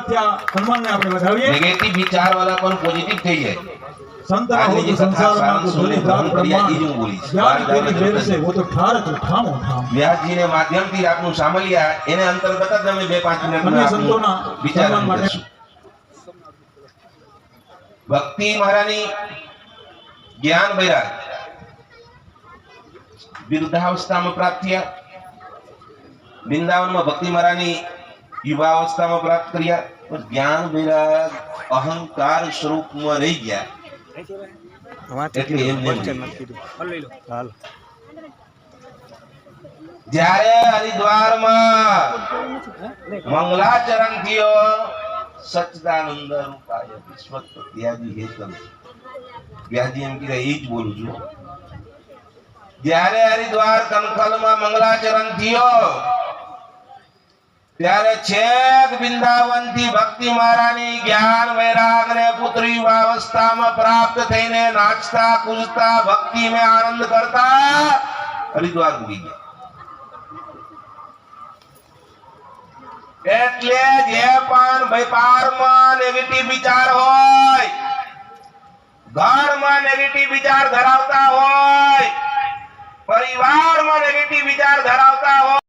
જોરદારથી આ સન્માનને આપણે વધાવીએ। નેગેટિવ વિચાર વાળા પણ પોઝિટિવ થઈ જાય। संतना हो तो संसार में तो धनी प्राण प्रमाण ज्ञान तेरी देर से वो तो ठार तो ठामो ठाम। व्यास जी ने माध्यम थी आपनु सामलिया एने अंतर्गत ज અમે 2-5 મિનિટ अन्य संतोना વિચાર માટે ભક્તિ મહારાની જ્ઞાન વૈરાગ वृद्धावस्थाમાં प्राप्त થયા। वृंदावનમાં ભક્તિ મહારાની યુવાવસ્થામાં प्राप्त કર્યા પણ જ્ઞાન વૈરાગ અહંકાર સ્વરૂપમાં રહી ગયા। જ્યારે હરિદ્વારમાં મંગલાચરણ થયો સચ્ચિદાનંદ રૂપાય વિશ્વત્યાદિ હેતમ વ્યાસજી એમ કીધા એ જ બોલું છું। જ્યારે હરિદ્વાર કંકલમાં મંગલાચરણ થયો ત્યારે છેક વૃંદાવન થી ભક્તિ મહારાની જ્ઞાન વૈરાગ ને પુત્રી અવસ્થામાં પ્રાપ્ત થઈને નાચતા કૂદતા ભક્તિ में आनंद करता हरिद्वार પૂગી ગયા। એટલે જે પણ વેપારમાં નેગેટિવ વિચાર હોય ઘરમાં નેગેટિવ વિચાર ધરાવતા હોય પરિવારમાં નેગેટિવ વિચાર ધરાવતા હોય